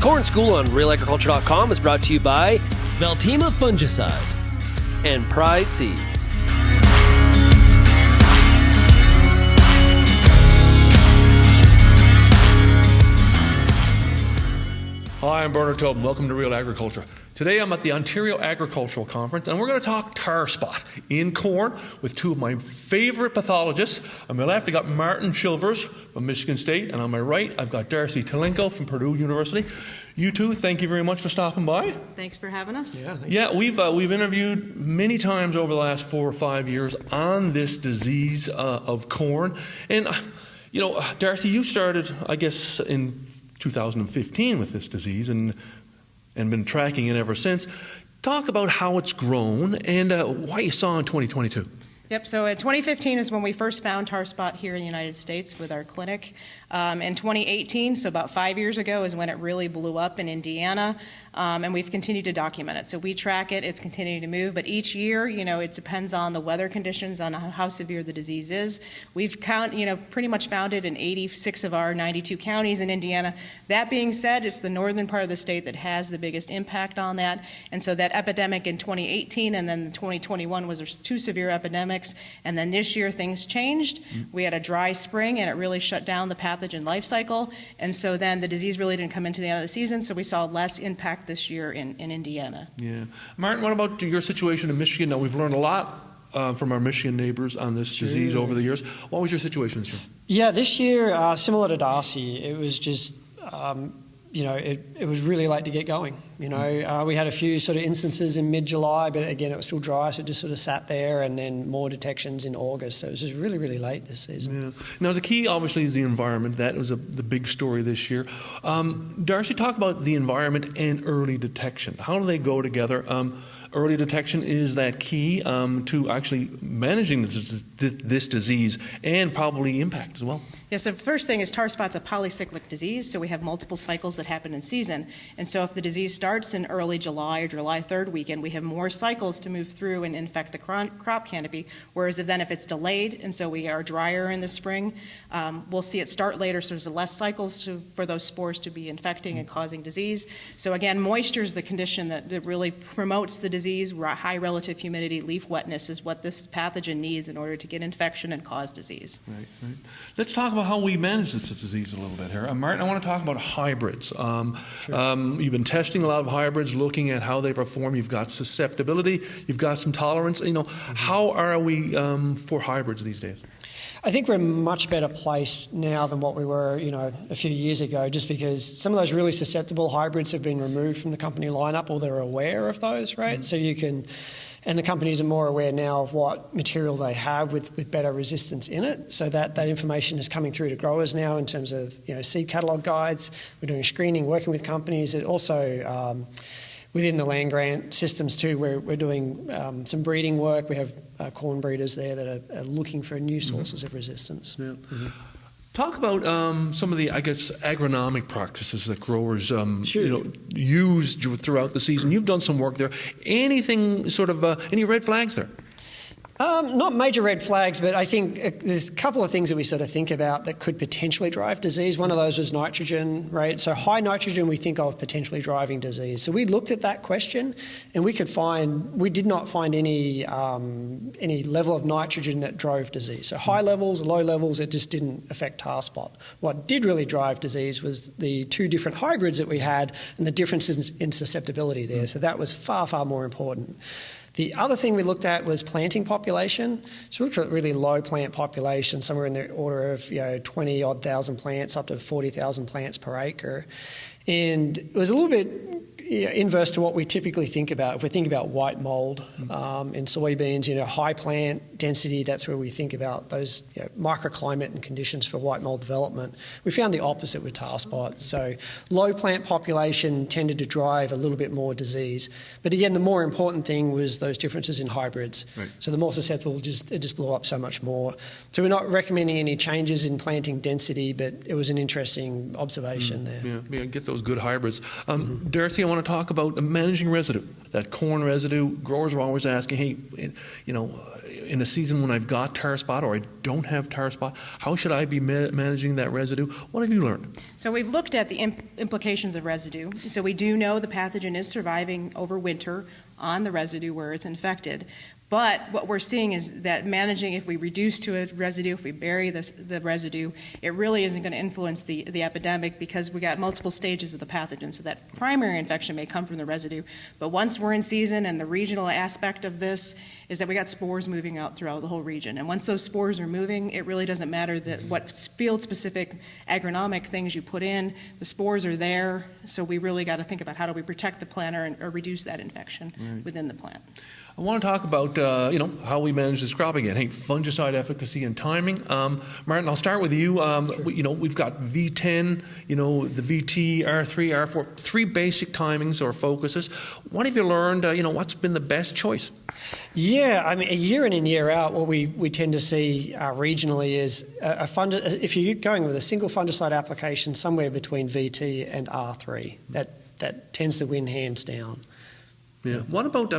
Corn School on RealAgriculture.com is brought to you by Veltima Fungicide and Pride Seeds. Hi, I'm Bernard Tobin. Welcome to Real Agriculture. Today I'm at the Ontario Agricultural Conference and we're going to talk tar spot in corn with two of my favorite pathologists. On my left I got Martin Chilvers from Michigan State, and on my right I've got Darcy Telenko from Purdue University. You two, thank you very much for stopping by. Thanks for having us. Yeah, we've interviewed many times over the last 4 or 5 years on this disease of corn. And, you know, Darcy, you started, I guess, in 2015 with this disease and been tracking it ever since. Talk about how it's grown and what you saw in 2022. Yep, so 2015 is when we first found tar spot here in the United States with our clinic. In 2018, so about 5 years ago, is when it really blew up in Indiana, and we've continued to document it. So we track it, it's continuing to move, but each year, you know, it depends on the weather conditions, on how severe the disease is. We've pretty much found it in 86 of our 92 counties in Indiana. That being said, it's the northern part of the state that has the biggest impact on that, and so that epidemic in 2018 and then 2021 was two severe epidemics. And then this year things changed. We had a dry spring and it really shut down the pathogen life cycle. And so then the disease really didn't come into the end of the season, so we saw less impact this year in Indiana. Yeah. Martin, what about your situation in Michigan? Now, we've learned a lot from our Michigan neighbors on this disease over the years. What was your situation this year? Yeah, this year, similar to Darcy, it was just, it was really late to get going. You know, we had a few sort of instances in mid-July, but again, it was still dry, so it just sort of sat there, and then more detections in August. So it was just really, really late this season. Yeah. Now, the key, obviously, is the environment. That was the big story this year. Darcy, talk about the environment and early detection. How do they go together? Early detection is that key to actually managing this disease and probably impact as well. Yeah, so the first thing is tar spot's a polycyclic disease, so we have multiple cycles that happen in season. And so if the disease starts in early July or July 3rd weekend, we have more cycles to move through and infect the crop canopy, whereas if it's delayed, and so we are drier in the spring, we'll see it start later, so there's less cycles for those spores to be infecting and causing disease. So again, moisture is the condition that really promotes the disease. High relative humidity, leaf wetness is what this pathogen needs in order to get infection and cause disease. Right. Let's talk about how we manage this disease a little bit here. Martin, I want to talk about hybrids. Sure. You've been testing a lot of hybrids, looking at how they perform. You've got susceptibility, you've got some tolerance. You know, how are we for hybrids these days? I think we're much better placed now than what we were, a few years ago, just because some of those really susceptible hybrids have been removed from the company lineup, or they're aware of those, right? So you can, and the companies are more aware now of what material they have with better resistance in it. So that information is coming through to growers now in terms of, seed catalogue guides. We're doing screening, working with companies. It also, within the land grant systems too, we're doing some breeding work. We have corn breeders there that are looking for new sources of resistance. Yeah. Talk about some of the, I guess, agronomic practices that growers use throughout the season. You've done some work there. Anything sort of, any red flags there? Not major red flags, but I think there's a couple of things that we sort of think about that could potentially drive disease. One of those was nitrogen, right? So high nitrogen we think of potentially driving disease. So we looked at that question, and we did not find any level of nitrogen that drove disease. So high levels, low levels, it just didn't affect tar spot. What did really drive disease was the two different hybrids that we had and the differences in susceptibility there. So that was far, far more important. The other thing we looked at was planting population. So we looked at really low plant population, somewhere in the order of 20-odd thousand plants, up to 40,000 plants per acre. And it was a little bit inverse to what we typically think about. If we think about white mold in soybeans, high plant density, that's where we think about those microclimate and conditions for white mold development. We found the opposite with tar spot. So low plant population tended to drive a little bit more disease. But again, the more important thing was those differences in hybrids. Right. So the more susceptible, it just blew up so much more. So we're not recommending any changes in planting density, but it was an interesting observation there. Yeah, get those good hybrids. Darcy, I want want to talk about managing residue. That corn residue, growers are always asking, hey, in a season when I've got tar spot or I don't have tar spot, how should I be managing that residue? What have you learned? So we've looked at the implications of residue. So we do know the pathogen is surviving over winter on the residue where it's infected. But what we're seeing is that managing, if we reduce to a residue, if we bury the residue, it really isn't going to influence the epidemic because we got multiple stages of the pathogen. So that primary infection may come from the residue. But once we're in season, and the regional aspect of this is that we got spores moving out throughout the whole region. And once those spores are moving, it really doesn't matter that what field-specific agronomic things you put in, the spores are there. So we really got to think about how do we protect the plant or reduce that infection within the plant. I want to talk about, how we manage this crop again. Hey, fungicide efficacy and timing. Martin, I'll start with you. We've got V10, the VT, R3, R4, 3 basic timings or focuses. What have you learned? What's been the best choice? Yeah, I mean, year in and year out, what we tend to see regionally is if you're going with a single fungicide application, somewhere between VT and R3, that tends to win hands down. Yeah. What about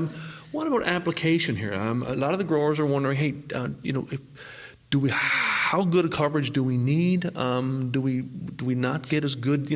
application here? A lot of the growers are wondering, hey, how good a coverage do we need? Do we not get as good,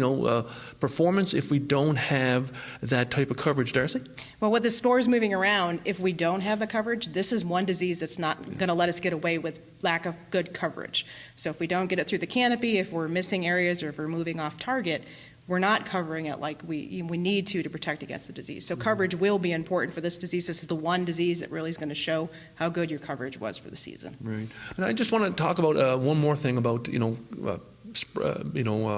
performance if we don't have that type of coverage, Darcy? Well, with the spores moving around, if we don't have the coverage, this is one disease that's not going to let us get away with lack of good coverage. So if we don't get it through the canopy, if we're missing areas, or if we're moving off target, we're not covering it like we need to protect against the disease. So coverage will be important for this disease. This is the one disease that really is going to show how good your coverage was for the season. Right. And I just want to talk about one more thing about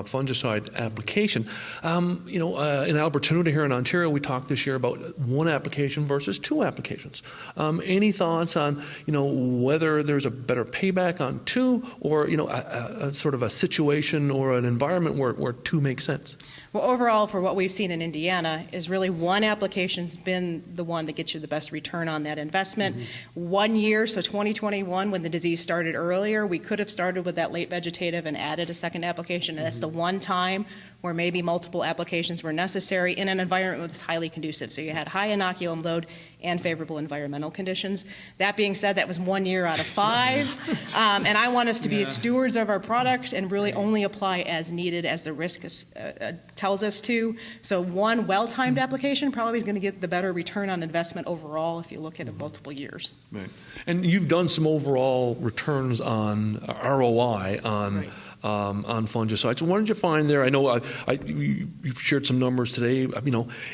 fungicide application. In Alberta here in Ontario, we talked this year about 1 application versus 2 applications. Any thoughts on whether there's a better payback on 2, or a sort of a situation or an environment where 2 makes sense? Well, overall, for what we've seen in Indiana, is really 1 application's been the one that gets you the best return on that investment. 1 year, so 2021, when the disease started earlier, we could have started with that late vegetative and added a second application. And that's the one time where maybe multiple applications were necessary in an environment that's highly conducive. So you had high inoculum load and favorable environmental conditions. That being said, that was 1 year out of 5. And I want us to be stewards of our product and really only apply as needed as the risk tells us to. So 1 well-timed application probably is going to get the better return on investment overall if you look at it multiple years. Right. And you've done some overall returns on ROI on fungicides. What did you find there? I know you've shared some numbers today.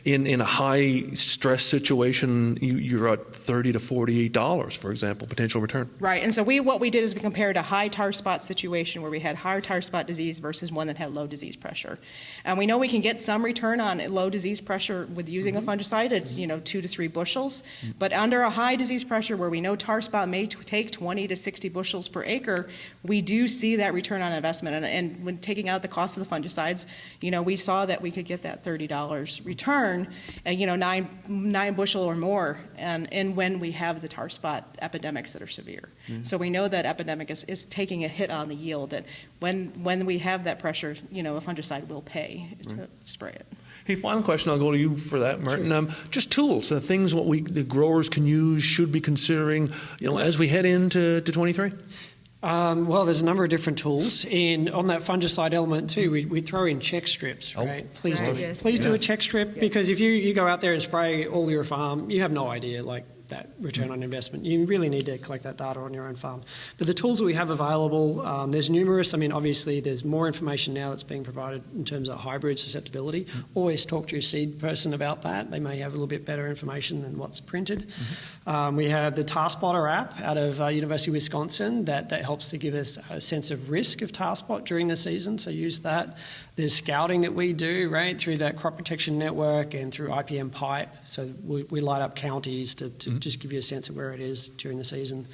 In a high stress situation, you're at $30 to $48, for example, potential return. Right. And so what we did is we compared a high tar spot situation where we had higher tar spot disease versus one that had low disease pressure. And we know we can get some return on low disease pressure with using a fungicide. It's 2 to 3 bushels. But under a high disease pressure where we know tar spot may take 20 to 60 bushels per acre, we do see that return on investment. And when taking out the cost of the fungicides, we saw that we could get that $30 return, and 9 bushel or more, and when we have the tar spot epidemics that are severe. So we know that epidemic is taking a hit on the yield. That when we have that pressure, a fungicide will pay to spray it. Hey, final question. I'll go to you for that, Martin. Sure. Just tools, things the growers can use, should be considering, as we head into 23. Well, there's a number of different tools. On that fungicide element too, we throw in check strips, right? Please do a check strip, because if you go out there and spray all your farm, you have no idea that return on investment. You really need to collect that data on your own farm. But the tools that we have available, there's numerous. Obviously, there's more information now that's being provided in terms of hybrid susceptibility. Always talk to your seed person about that. They may have a little bit better information than what's printed. We have the Tar Spotter app out of University of Wisconsin that helps to give us a sense of risk of tar spot during the season, so use that. There's scouting that we do, right, through that crop protection network and through IPM pipe. So we light up counties to just give you a sense of where it is during the season.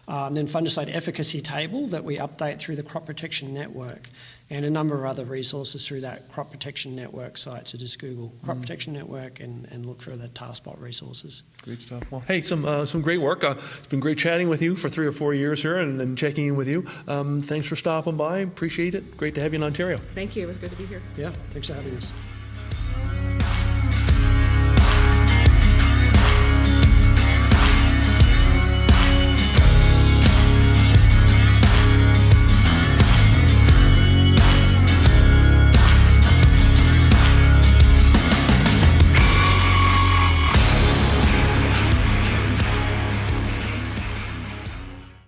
Then fungicide efficacy table that we update through the crop protection network, and a number of other resources through that crop protection network site. So just Google crop protection network and look for the tar spot resources. Great stuff. Well, hey, some great work. It's been great chatting with you for 3 or 4 years here and checking in with you. Thanks for stopping by. Appreciate it. Great to have you in Ontario. Thank you. It was good to be here. Yeah, thanks for having us.